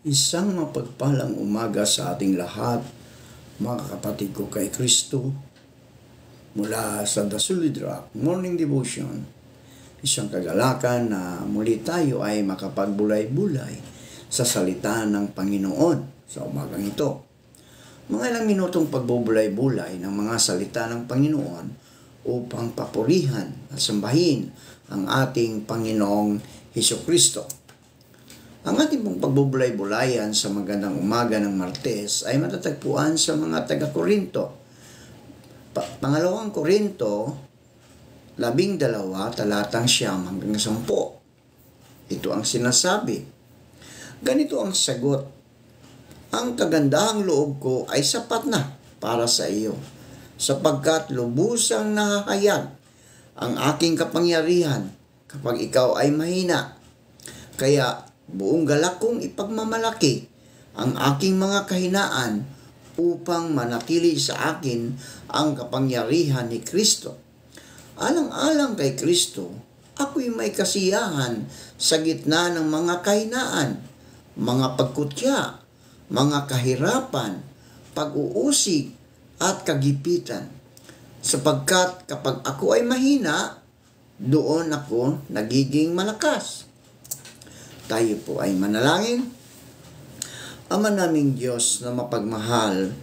Isang mapagpalang umaga sa ating lahat, mga kapatid ko kay Kristo, mula sa The Solid Rock Morning Devotion. Isang kagalakan na muli tayo ay makapagbulay-bulay sa salita ng Panginoon sa umagang ito. Mga ilang minutong pagbubulay-bulay ng mga salita ng Panginoon upang papurihan at sambahin ang ating Panginoong Hesukristo. Ang ating pong pagbubulay-bulayan sa magandang umaga ng Martes ay matatagpuan sa mga taga-Korinto. Pangalawang Korinto, 12, talatang 9 hanggang 10. Ito ang sinasabi. Ganito ang sagot. Ang kagandahang loob ko ay sapat na para sa iyo, sapagkat lubusang nahahayag ang aking kapangyarihan kapag ikaw ay mahina. Kaya buong galak kong ipagmamalaki ang aking mga kahinaan upang manatili sa akin ang kapangyarihan ni Kristo. Alang-alang kay Kristo, ako'y may kasiyahan sa gitna ng mga kahinaan, mga pagkutya, mga kahirapan, pag-uusig at kagipitan. Sapagkat kapag ako ay mahina, doon ako nagiging malakas. Tayo po ay manalangin. Ama naming Diyos na mapagmahal,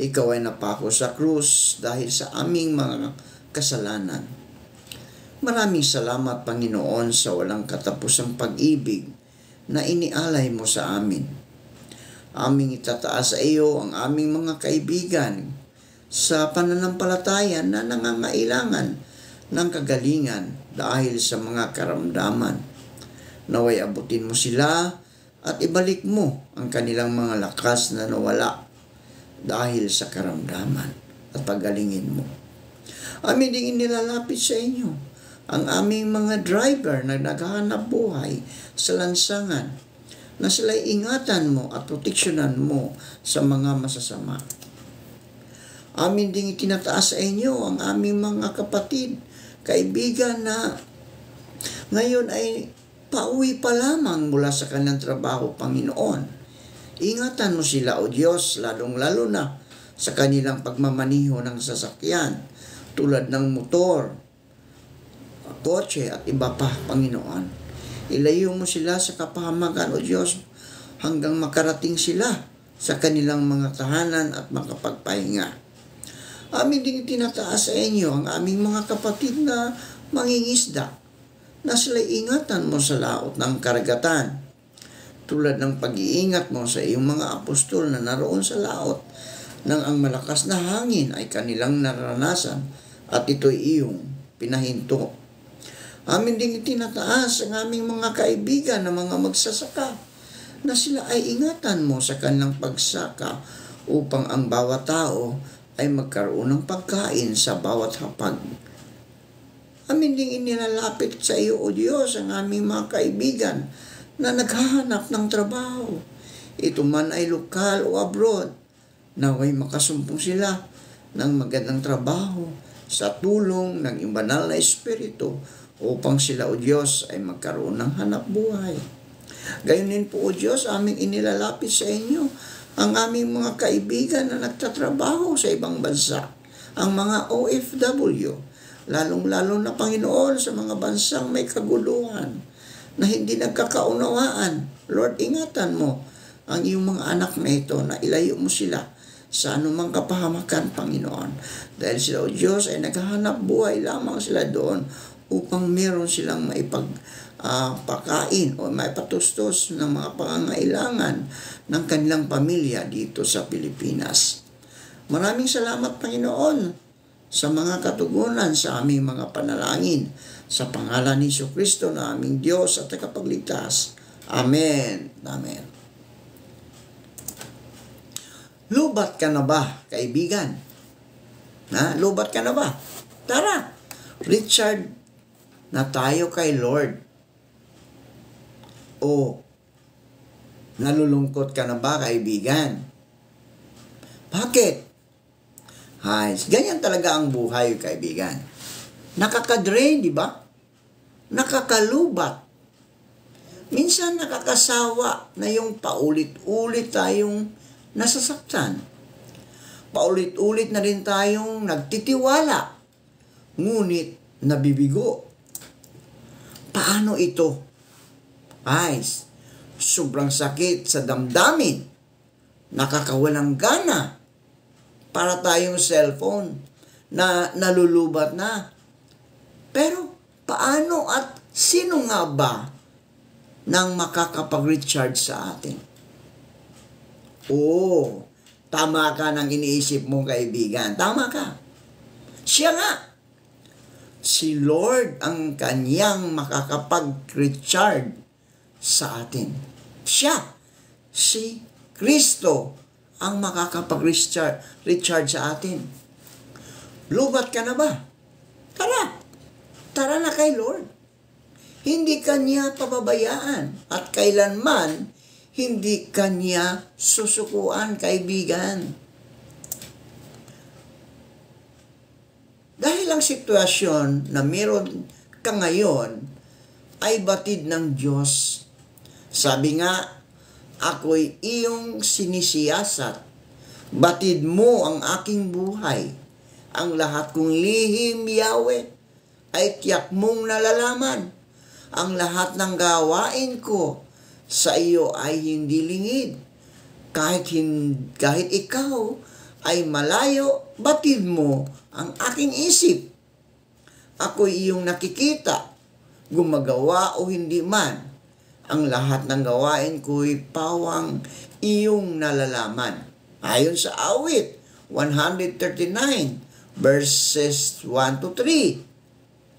Ikaw ay napako sa krus dahil sa aming mga kasalanan. Maraming salamat, Panginoon, sa walang katapusang pag-ibig na inialay mo sa amin. Aming itataas sa iyo ang aming mga kaibigan sa pananampalataya na nangangailangan ng kagalingan dahil sa mga karamdaman. Naway abutin mo sila at ibalik mo ang kanilang mga lakas na nawala dahil sa karamdaman at pagalingin mo. Amin ding inilalapit sa inyo ang aming mga driver na naghahanap buhay sa lansangan, na sila'y ingatan mo at proteksyonan mo sa mga masasama. Amin ding itinataas sa inyo ang aming mga kapatid, kaibigan na ngayon ay pauwi pa lamang mula sa kanilang trabaho, Panginoon. Ingatan mo sila, O Diyos, lalong-lalo na sa kanilang pagmamaniho ng sasakyan, tulad ng motor, kotse at iba pa, Panginoon. Ilayo mo sila sa kapahamakan, O Diyos, hanggang makarating sila sa kanilang mga tahanan at makapagpahinga. Amin din itinataas sa inyo ang aming mga kapatid na mangingisda, na sila'y ingatan mo sa laot ng karagatan, tulad ng pag-iingat mo sa iyong mga apostol na naroon sa laot nang ang malakas na hangin ay kanilang naranasan at ito'y iyong pinahinto. Amin ding itinataas ang aming mga kaibigan na mga magsasaka, na sila ay ingatan mo sa kanilang pagsaka upang ang bawat tao ay magkaroon ng pagkain sa bawat hapag. Amin ding inilalapit sa iyo, O Diyos, ang aming mga kaibigan na naghahanap ng trabaho. Ito man ay lokal o abroad, naway makasumpong sila ng magandang trabaho sa tulong ng banal na Espiritu upang sila, O Diyos, ay magkaroon ng hanap buhay. Gayon din po, O Diyos, aming inilalapit sa inyo ang aming mga kaibigan na nagtatrabaho sa ibang bansa, ang mga OFW, lalong-lalo na, Panginoon, sa mga bansang may kaguluhan na hindi nagkakaunawaan. Lord, ingatan mo ang iyong mga anak na ito, na ilayo mo sila sa anumang kapahamakan, Panginoon. Dahil sila, O Diyos, ay naghahanap buhay lamang sila doon upang meron silang maipagpakain o maipatustos ng mga pangangailangan ng kanilang pamilya dito sa Pilipinas. Maraming salamat, Panginoon, sa mga katugunan sa aming mga panalangin. Sa pangalan ni Jesucristo na aming Diyos at tagapagligtas. Amen. Amen. Lubat ka na ba, kaibigan? Lubat ka na ba? Tara, Richard, na tayo kay Lord. O, nalulungkot ka na ba, kaibigan? Bakit? Ganyan talaga ang buhay, kaibigan. Nakaka-drain, di ba? Nakakalubat. Minsan nakakasawa na yung paulit-ulit tayong nasasaktan. Paulit-ulit na rin tayong nagtitiwala, ngunit nabibigo. Paano ito? Guys, sobrang sakit sa damdamin, nakakawalang gana, para tayong cellphone na nalulubat na. Pero paano at sino nga ba nang makakapag-recharge sa atin? Oo, tama ka ng iniisip mo, kaibigan. Tama ka. Siya nga. Si Lord ang kanyang makakapag-recharge sa atin. Siya, si Kristo, ang makakapag-recharge sa atin. Lubat ka na ba? Tara. Tara na kay Lord. Hindi kanya pababayaan at kailanman hindi kanya susukuan, kaibigan. Dahil ang sitwasyon na meron ka ngayon ay batid ng Diyos. Sabi nga, ako'y iyong sinisiyasat. Batid mo ang aking buhay. Ang lahat kong lihim, Yahweh, ay tiyak mong nalalaman. Ang lahat ng gawain ko sa iyo ay hindi lingid. Kahit ikaw ay malayo, batid mo ang aking isip. Ako'y iyong nakikita, gumagawa o hindi man. Ang lahat ng gawain ko'y pawang iyong nalalaman. Ayon sa awit 139 verses 1 to 3.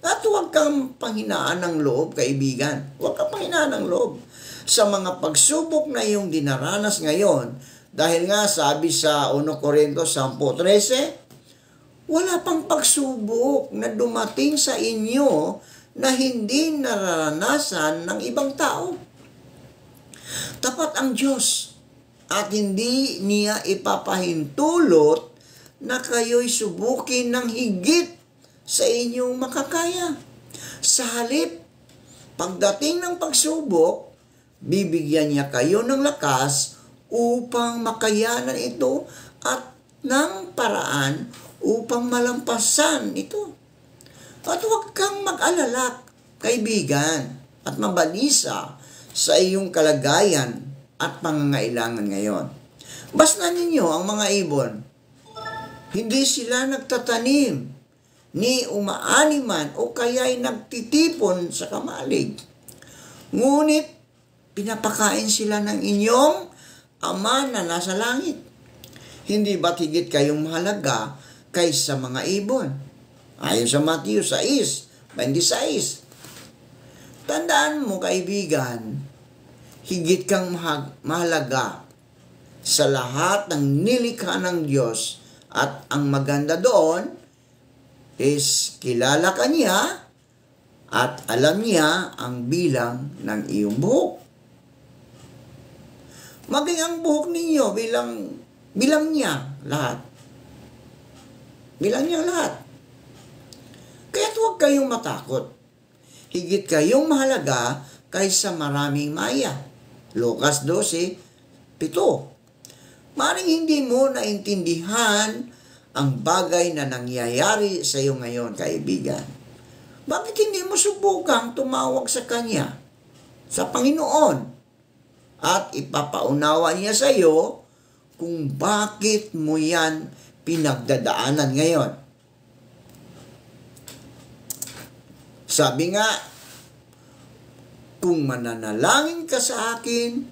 At huwag kang panghinaan ng loob, kaibigan. Huwag kang panghinaan ng loob sa mga pagsubok na iyong dinaranas ngayon. Dahil nga sabi sa 1 Corinto 10:13, wala pang pagsubok na dumating sa inyo na hindi nararanasan ng ibang tao. Tapat ang Diyos at hindi niya ipapahintulot na kayo'y subukin ng higit sa inyong makakaya. Sa halip, pagdating ng pagsubok, bibigyan niya kayo ng lakas upang makayanan ito at ng paraan upang malampasan ito. At huwag kang mag-alala, kaibigan, at mabalisa sa iyong kalagayan at pangangailangan ngayon. Basnan ninyo ang mga ibon. Hindi sila nagtatanim, ni umaani man o kaya'y nagtitipon sa kamalig. Ngunit, pinapakain sila ng inyong Ama na nasa langit. Hindi ba't higit kayong mahalaga kaysa mga ibon? Ayon sa Matthew 6:26. Tandaan mo, kaibigan, higit kang mahalaga sa lahat ng nilikha ng Diyos, at ang maganda doon is kilala ka niya at alam niya ang bilang ng iyong buhok. Maging ang buhok ninyo bilang niya lahat. Bilang niya lahat. Kaya't huwag kayong matakot. Higit kayong mahalaga kaysa maraming maya. Lucas 12:7. Maring hindi mo naintindihan ang bagay na nangyayari sa iyo ngayon, kaibigan. Bakit hindi mo subukang tumawag sa Kanya, sa Panginoon, at ipapaunawa niya sa iyo kung bakit mo yan pinagdadaanan ngayon? Sabi nga, kung mananalangin ka sa akin,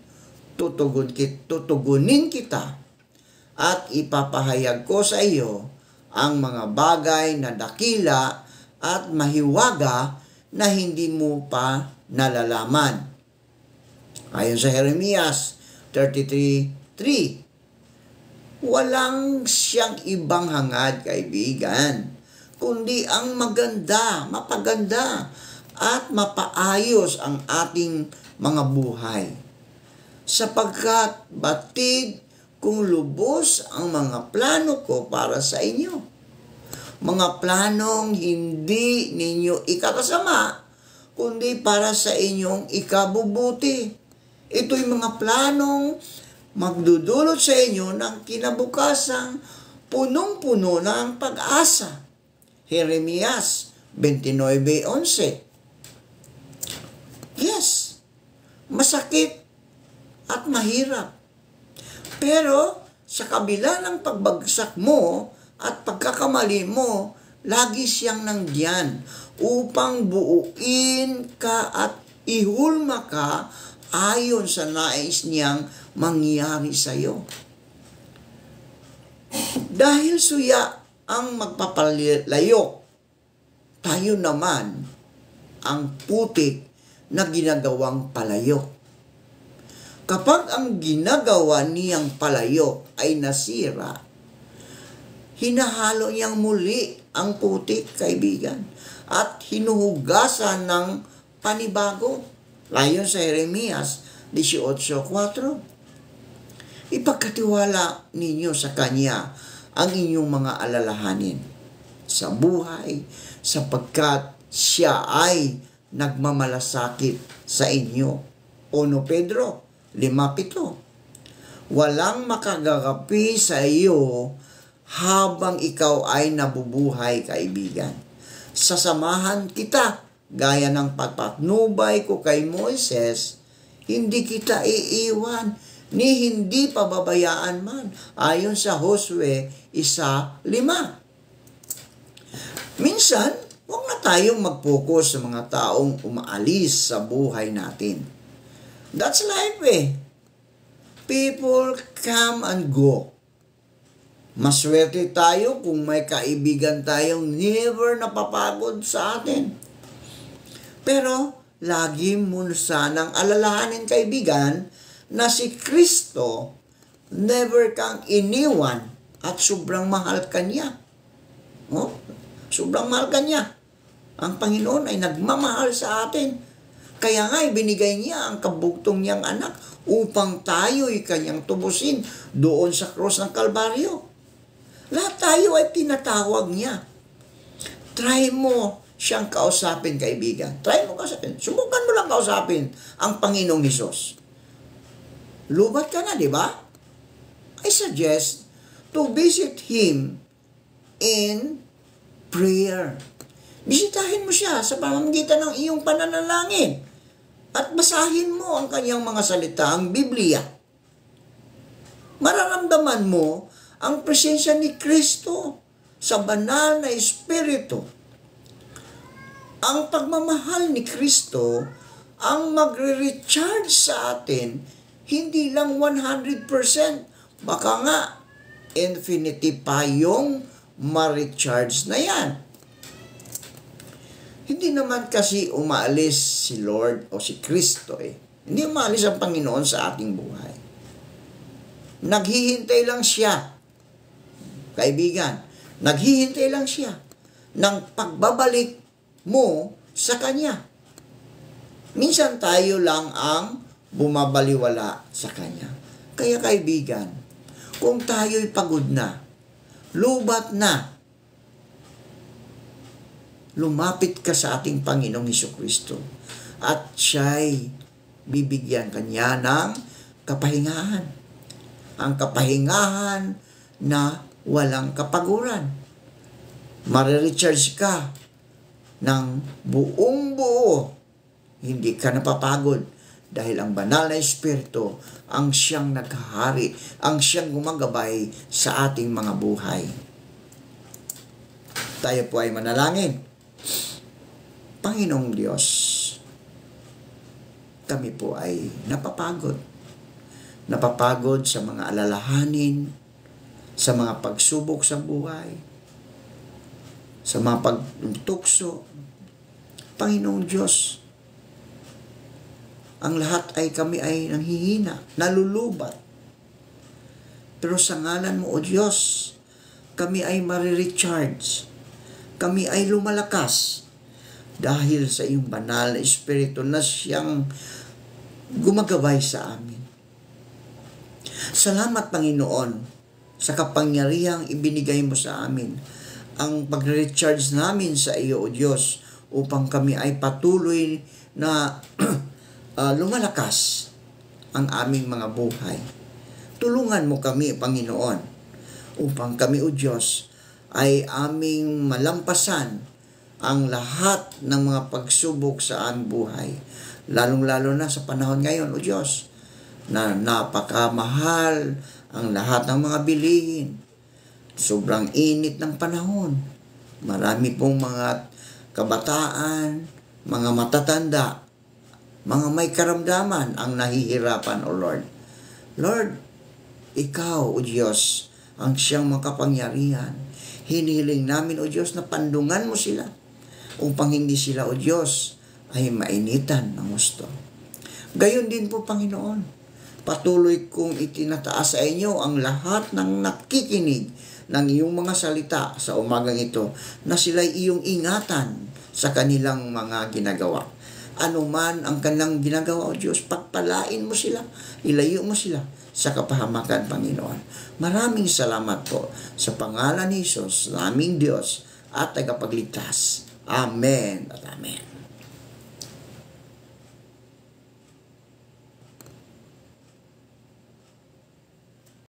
tutugunin kita at ipapahayag ko sa iyo ang mga bagay na dakila at mahiwaga na hindi mo pa nalalaman. Ayon sa Jeremias 33:3, walang siyang ibang hangad, kaibigan, kundi ang maganda, mapaganda at mapaayos ang ating mga buhay. Sapagkat batid kung lubos ang mga plano ko para sa inyo. Mga planong hindi ninyo ikakasama, kundi para sa inyong ikabubuti. Ito'y mga planong magdudulot sa inyo ng kinabukasang punong-puno ng pag-asa. Jeremias 29:11. Yes, masakit at mahirap. Pero sa kabila ng pagbagsak mo at pagkakamali mo, lagi siyang nandyan upang buuin ka at ihulma ka ayon sa nais niyang mangyari sa iyo. Dahil suya ang magpapalayok, tayo naman ang putik na ginagawang palayok. Kapag ang ginagawa niyang palayok ay nasira, hinahalo niyang muli ang putik, kaibigan, at hinuhugasan ng panibago. Ayon sa Jeremias 18:4. Ipagkatiwala ninyo sa Kanya ang inyong mga alalahanin sa buhay, sapagkat Siya ay nagmamalasakit sa inyo. 1 Pedro 5:7. Walang makagagapi sa iyo habang ikaw ay nabubuhay, kaibigan. Sasamahan kita gaya ng pagpatnubay ko kay Moises, hindi kita iiwan, ni hindi pababayaan man, ayon sa Josue 1:5. Minsan, huwag na tayong mag-focus sa mga taong umaalis sa buhay natin. That's life eh. People come and go. Maswerte tayo kung may kaibigan tayong never napapagod sa atin. Pero, lagi mo sanang alalahanin, kaibigan, na si Kristo never kang iniwan at sobrang mahal ka niya. Oh, sobrang mahal ka niya. Ang Panginoon ay nagmamahal sa atin. Kaya nga, binigay niya ang kabugtong niyang anak upang tayo'y kanyang tubusin doon sa cross ng Kalbaryo. Lahat tayo ay tinatawag niya. Try mo siyang kausapin, kaibigan. Try mo kausapin. Subukan mo lang kausapin ang Panginoong Hesus. Lubat ka na, di ba? I suggest to visit Him in prayer. Bisitahin mo siya sa pamamagitan ng iyong pananalangin at basahin mo ang kanyang mga salita, ang Biblia. Mararamdaman mo ang presensya ni Kristo sa banal na Espiritu. Ang pagmamahal ni Kristo ang magre-recharge sa atin, hindi lang 100%, baka nga infinity pa yung ma-recharge na yan. Hindi naman kasi umaalis si Lord o si Kristo eh. Hindi umaalis ang Panginoon sa ating buhay. Naghihintay lang siya. Kaibigan, naghihintay lang siya ng pagbabalik mo sa Kanya. Minsan tayo lang ang bumabaliwala sa Kanya. Kaya kaibigan, kung tayo'y pagod na, lubat na, lumapit ka sa ating Panginoong Hesukristo at siya'y bibigyan kanya ng kapahingahan. Ang kapahingahan na walang kapaguran. Mare-recharge ka ng buong buo. Hindi ka napapagod dahil ang banal na Espiritu ang siyang naghahari, ang siyang gumagabay sa ating mga buhay. Tayo po ay manalangin. Panginoong Diyos, kami po ay napapagod. Napapagod sa mga alalahanin, sa mga pagsubok sa buhay, sa mga pagtukso. Panginoong Diyos, ang lahat ay kami ay nanghihina, nalulubat. Pero sa ngalan mo, O Diyos, kami ay marirecharge. Kami ay lumalakas dahil sa iyong banal na Espiritu na siyang gumagabay sa amin. Salamat, Panginoon, sa kapangyarihang ibinigay mo sa amin. Ang pag-recharge namin sa iyo, O Diyos, upang kami ay patuloy na lumalakas ang aming mga buhay. Tulungan mo kami, Panginoon, upang kami, O Diyos, ay aming malampasan ang lahat ng mga pagsubok sa aming buhay. Lalong-lalo na sa panahon ngayon, O Diyos, na napakamahal ang lahat ng mga bilihin. Sobrang init ng panahon. Marami pong mga kabataan, mga matatanda, mga may karamdaman ang nahihirapan, O Lord. Lord, Ikaw, O Diyos, ang siyang makapangyarihan. Hinihiling namin, O Diyos, na pandungan mo sila upang hindi sila, O Diyos, ay mainitan ng gusto. Gayon din po, Panginoon, patuloy kong itinataas sa inyo ang lahat ng nakikinig ng iyong mga salita sa umagang ito na sila'y iyong ingatan sa kanilang mga ginagawa. Ano man ang kanilang ginagawa, O Diyos, pagpalain mo sila, ilayo mo sila sa kapahamakan, Panginoon. Maraming salamat po sa pangalan ni Jesus, naming Diyos at tagapagligtas. Amen at amen.